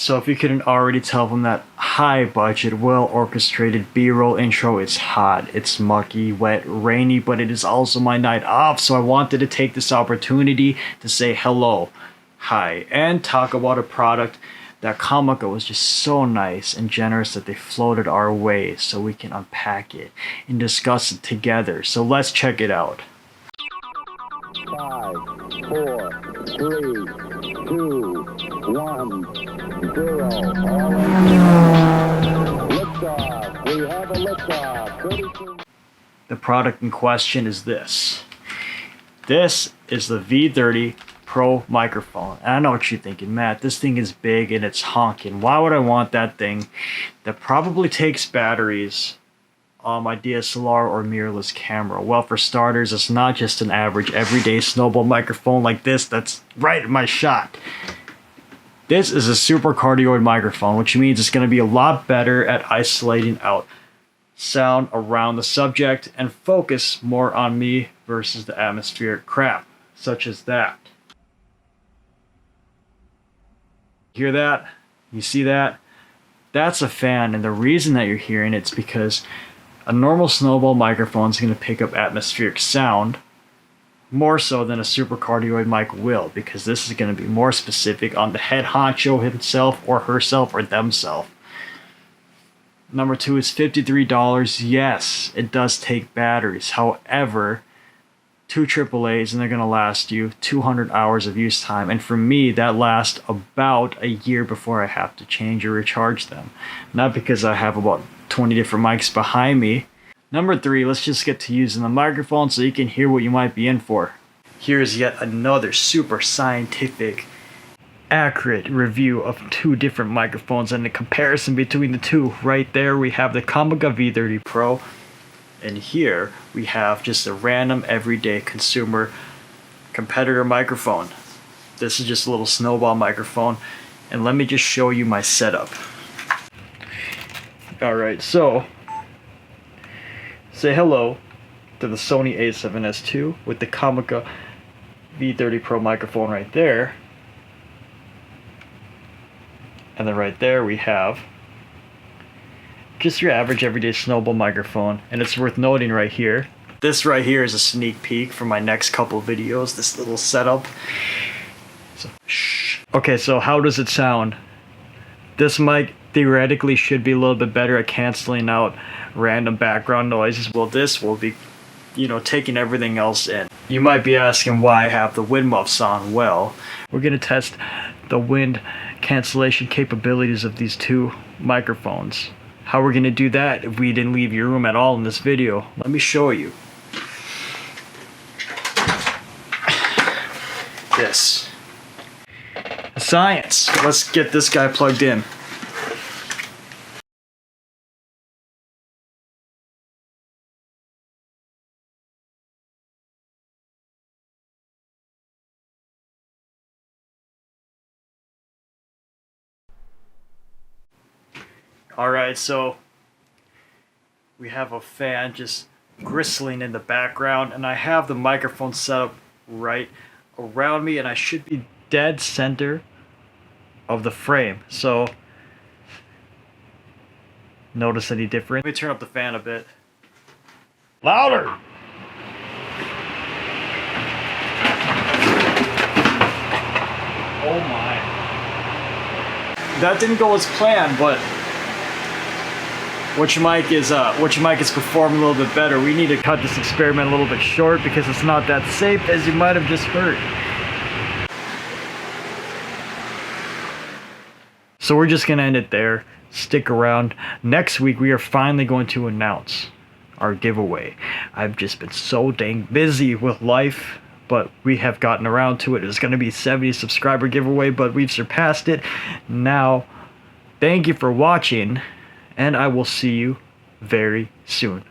So if you couldn't already tell from that high budget, well orchestrated B-roll intro, it's hot, it's mucky, wet, rainy, but it is also my night off, so I wanted to take this opportunity to say hello, hi, and talk about a product that Comica was just so nice and generous that they floated our way so we can unpack it and discuss it together. So let's check it out. 5, 4, 3, 2, 1, 0. Liftoff. We have a liftoff. The product in question is this. This is the V30 Pro microphone. And I know what you're thinking, Matt, this thing is big and it's honking. Why would I want that thing that probably takes batteries on my DSLR or mirrorless camera? Well, for starters, it's not just an average everyday snowball microphone like this that's right in my shot. This is a super cardioid microphone, which means it's going to be a lot better at isolating out sound around the subject and focus more on me versus the atmospheric crap, such as that. Hear that? You see that? That's a fan, and the reason that you're hearing it's because a normal snowball microphone is going to pick up atmospheric sound more so than a super cardioid mic will, because this is going to be more specific on the head honcho himself or herself or themselves. Number 2 is $53. Yes, it does take batteries. However, 2 AAAs and they're going to last you 200 hours of use time. And for me, that lasts about a year before I have to change or recharge them. Not because I have about 20 different mics behind me. Number 3, let's just get to using the microphone so you can hear what you might be in for. Here's yet another super scientific, accurate review of 2 different microphones and the comparison between the two. Right there we have the Comica V30 Pro, and here we have just a random everyday consumer competitor microphone. This is just a little snowball microphone, and let me just show you my setup. Alright, so say hello to the Sony A7S II with the Comica V30 Pro microphone right there. And then right there we have just your average everyday snowball microphone. And it's worth noting right here, this right here is a sneak peek for my next couple videos, this little setup. So, shh. Okay, so how does it sound? This mic theoretically should be a little bit better at canceling out random background noises. Well, this will be, taking everything else in. You might be asking why I have the wind muffs on. Well, we're going to test the wind cancellation capabilities of these 2 microphones. How we're going to do that if we didn't leave your room at all in this video? Let me show you. This. Science. Let's get this guy plugged in. Alright, so we have a fan just gristling in the background, and I have the microphone set up right around me, and I should be dead center of the frame. So, notice any difference? Let me turn up the fan a bit. Louder! Oh my. That didn't go as planned, but which mic is performing a little bit better. We need to cut this experiment a little bit short because it's not that safe, as you might have just heard. So we're just gonna end it there. Stick around. Next week we are finally going to announce our giveaway. I've just been so dang busy with life, but we have gotten around to it. It's gonna be a 70 subscriber giveaway, but we've surpassed it. Now, thank you for watching, and I will see you very soon.